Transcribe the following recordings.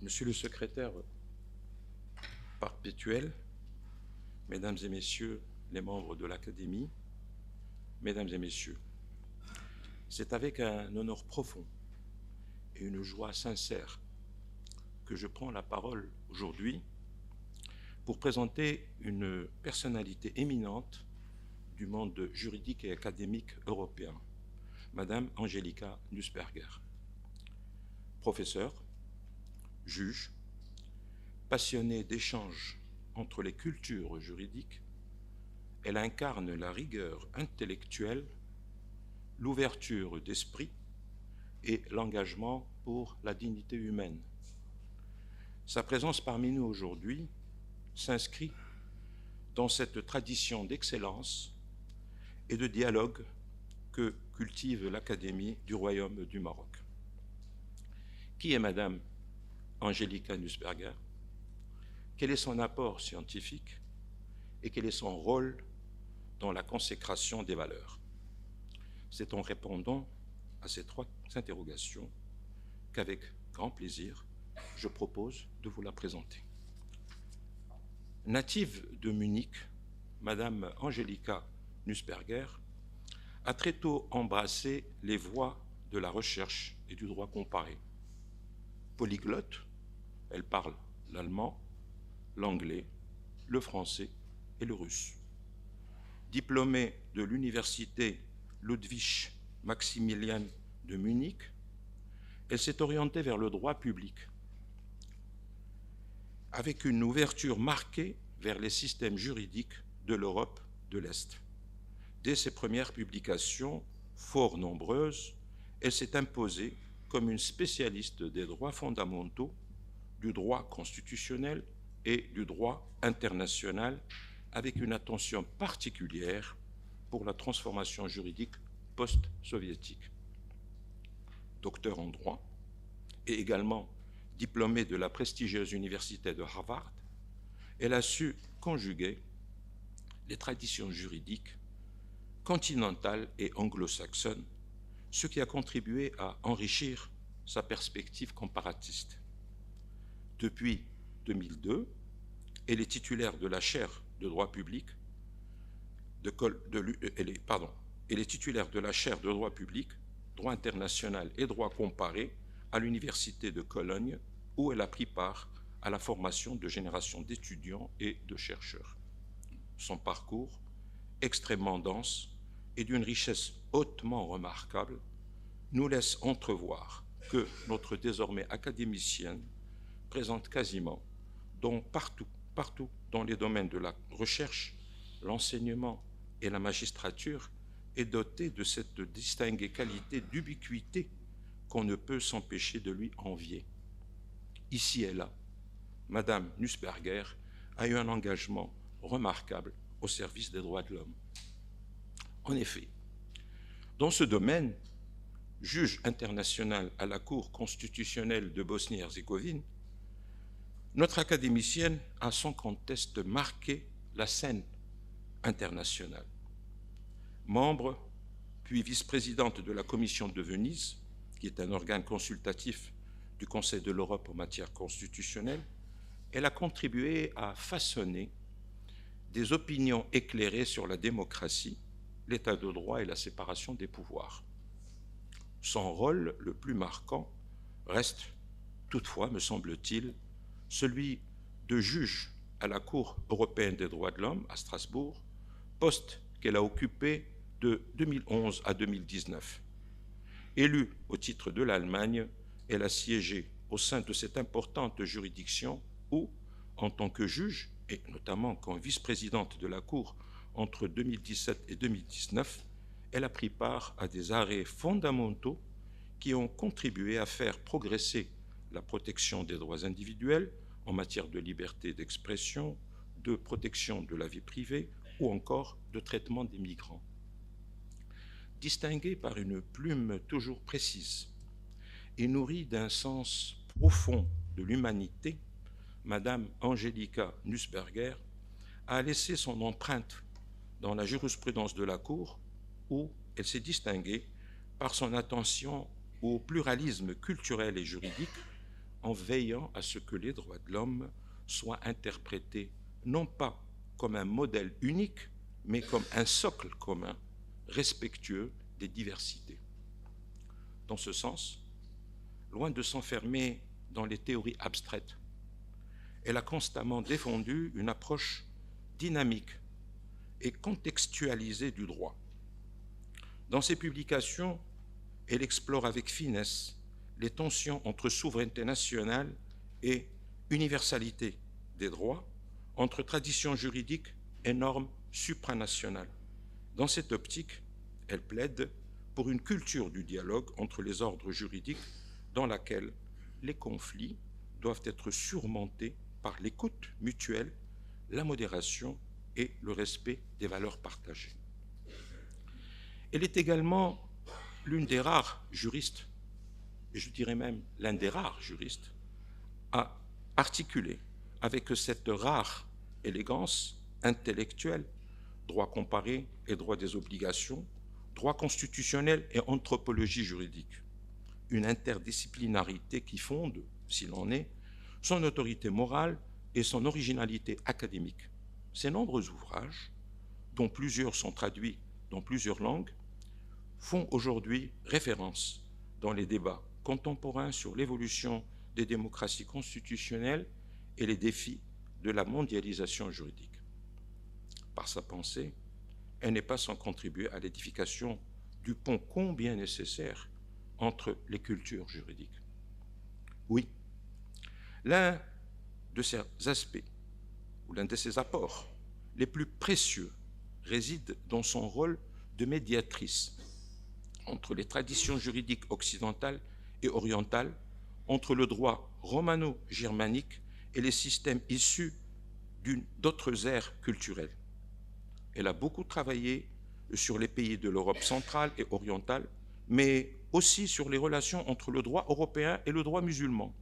Monsieur le secrétaire perpétuel, Mesdames et Messieurs les membres de l'Académie, Mesdames et Messieurs, c'est avec un honneur profond et une joie sincère que je prends la parole aujourd'hui pour présenter une personnalité éminente du monde juridique et académique européen, Madame Angelika Nussberger. Professeure, juge, passionnée d'échanges entre les cultures juridiques, elle incarne la rigueur intellectuelle, l'ouverture d'esprit et l'engagement pour la dignité humaine. Sa présence parmi nous aujourd'hui s'inscrit dans cette tradition d'excellence et de dialogue que cultive l'Académie du Royaume du Maroc. Qui est Madame Angelika Nussberger? Quel est son apport scientifique et quel est son rôle dans la consécration des valeurs? C'est en répondant à ces trois interrogations qu'avec grand plaisir, je propose de vous la présenter. Native de Munich, Madame Angelika Nussberger a très tôt embrassé les voies de la recherche et du droit comparé. Polyglotte, elle parle l'allemand, l'anglais, le français et le russe. Diplômée de l'université Ludwig Maximilian de Munich, elle s'est orientée vers le droit public, avec une ouverture marquée vers les systèmes juridiques de l'Europe de l'Est. Dès ses premières publications, fort nombreuses, elle s'est imposée comme une spécialiste des droits fondamentaux, du droit constitutionnel et du droit international, avec une attention particulière pour la transformation juridique post-soviétique. Docteur en droit et également diplômée de la prestigieuse université de Harvard, elle a su conjuguer les traditions juridiques continentales et anglo-saxonnes, ce qui a contribué à enrichir sa perspective comparatiste. Depuis 2002, elle est titulaire de la chaire de droit public, elle est titulaire de la chaire de droit public, droit international et droit comparé à l'université de Cologne, où elle a pris part à la formation de générations d'étudiants et de chercheurs. Son parcours, extrêmement dense et d'une richesse hautement remarquable, nous laisse entrevoir que notre désormais académicienne présente quasiment partout dans les domaines de la recherche, l'enseignement et la magistrature, est dotée de cette distinguée qualité d'ubiquité qu'on ne peut s'empêcher de lui envier. Ici et là, Madame Nussberger a eu un engagement remarquable au service des droits de l'homme. En effet, dans ce domaine, juge international à la Cour constitutionnelle de Bosnie-Herzégovine, notre académicienne a sans conteste marqué la scène internationale. Membre puis vice-présidente de la Commission de Venise, qui est un organe consultatif du Conseil de l'Europe en matière constitutionnelle, elle a contribué à façonner des opinions éclairées sur la démocratie, l'état de droit et la séparation des pouvoirs. Son rôle le plus marquant reste toutefois, me semble-t-il, celui de juge à la Cour européenne des droits de l'homme à Strasbourg, poste qu'elle a occupé de 2011 à 2019. Élue au titre de l'Allemagne, elle a siégé au sein de cette importante juridiction où, en tant que juge, et notamment comme vice-présidente de la Cour entre 2017 et 2019, elle a pris part à des arrêts fondamentaux qui ont contribué à faire progresser la protection des droits individuels en matière de liberté d'expression, de protection de la vie privée ou encore de traitement des migrants. Distinguée par une plume toujours précise et nourrie d'un sens profond de l'humanité, Madame Angelika Nussberger a laissé son empreinte dans la jurisprudence de la Cour, où elle s'est distinguée par son attention au pluralisme culturel et juridique, en veillant à ce que les droits de l'homme soient interprétés non pas comme un modèle unique, mais comme un socle commun, respectueux des diversités. Dans ce sens, loin de s'enfermer dans les théories abstraites, elle a constamment défendu une approche dynamique et contextualisée du droit. Dans ses publications, elle explore avec finesse les tensions entre souveraineté nationale et universalité des droits, entre traditions juridiques et normes supranationales. Dans cette optique, elle plaide pour une culture du dialogue entre les ordres juridiques dans laquelle les conflits doivent être surmontés par l'écoute mutuelle, la modération et le respect des valeurs partagées. Elle est également l'une des rares juristes, et je dirais même l'un des rares juristes, à articuler avec cette rare élégance intellectuelle, droit comparé et droit des obligations, droit constitutionnel et anthropologie juridique, une interdisciplinarité qui fonde, s'il en est, son autorité morale et son originalité académique. Ces nombreux ouvrages, dont plusieurs sont traduits dans plusieurs langues, font aujourd'hui référence dans les débats contemporains sur l'évolution des démocraties constitutionnelles et les défis de la mondialisation juridique. Par sa pensée, elle n'est pas sans contribuer à l'édification du pont combien nécessaire entre les cultures juridiques. Oui, l'un de ces aspects, ou l'un de ses apports les plus précieux réside dans son rôle de médiatrice entre les traditions juridiques occidentales et orientales, entre le droit romano-germanique et les systèmes issus d'autres aires culturelles. Elle a beaucoup travaillé sur les pays de l'Europe centrale et orientale, mais aussi sur les relations entre le droit européen et le droit musulman.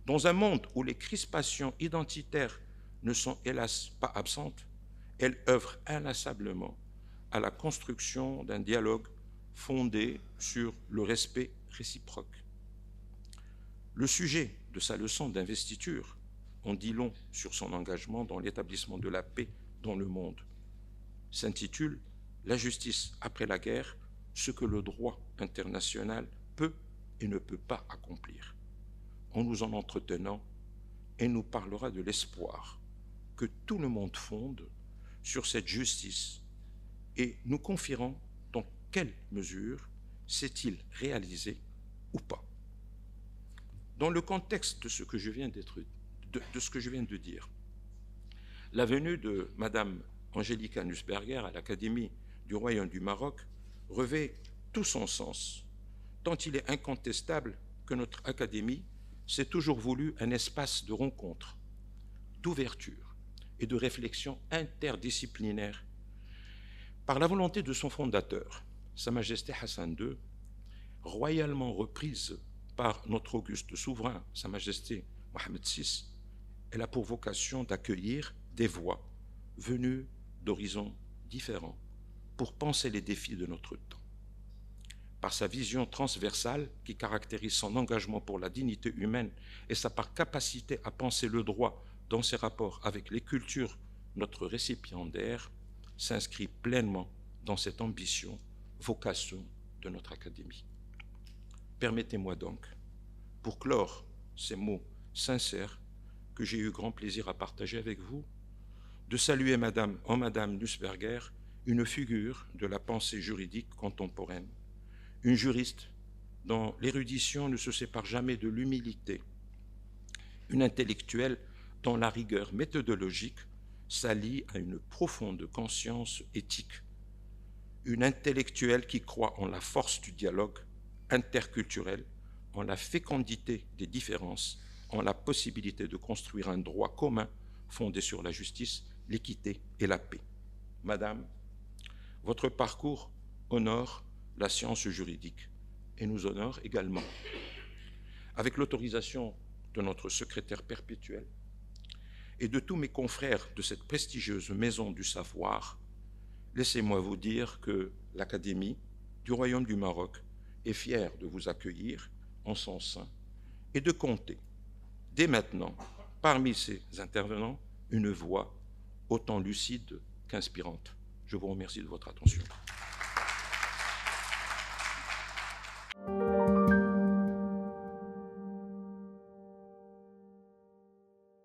Dans un monde où les crispations identitaires ne sont hélas pas absentes, elle œuvre inlassablement à la construction d'un dialogue fondé sur le respect réciproque. Le sujet de sa leçon d'investiture en dit long sur son engagement dans l'établissement de la paix dans le monde. S'intitule « La justice après la guerre, ce que le droit international peut et ne peut pas accomplir ». En nous en entretenant, elle nous parlera de l'espoir que tout le monde fonde sur cette justice et nous confierons dans quelle mesure s'est-il réalisé ou pas. Dans le contexte de ce que je viens de dire, la venue de Madame Angelika Nussberger à l'Académie du Royaume du Maroc revêt tout son sens, tant il est incontestable que notre Académie s'est toujours voulu un espace de rencontre, d'ouverture et de réflexion interdisciplinaire. Par la volonté de son fondateur, Sa Majesté Hassan II, royalement reprise par notre auguste souverain, Sa Majesté Mohammed VI, elle a pour vocation d'accueillir des voix venues d'horizons différents pour penser les défis de notre temps. Par sa vision transversale qui caractérise son engagement pour la dignité humaine et sa capacité à penser le droit dans ses rapports avec les cultures, notre récipiendaire s'inscrit pleinement dans cette ambition, vocation de notre Académie. Permettez-moi donc, pour clore ces mots sincères que j'ai eu grand plaisir à partager avec vous, de saluer Madame Nussberger, une figure de la pensée juridique contemporaine, une juriste dont l'érudition ne se sépare jamais de l'humilité, une intellectuelle dont la rigueur méthodologique s'allie à une profonde conscience éthique, une intellectuelle qui croit en la force du dialogue interculturel, en la fécondité des différences, en la possibilité de construire un droit commun fondé sur la justice, l'équité et la paix. Madame, votre parcours honore la science juridique et nous honore également. Avec l'autorisation de notre secrétaire perpétuel et de tous mes confrères de cette prestigieuse maison du savoir, laissez-moi vous dire que l'Académie du Royaume du Maroc est fière de vous accueillir en son sein et de compter, dès maintenant, parmi ces intervenants, une voix autant lucide qu'inspirante. Je vous remercie de votre attention.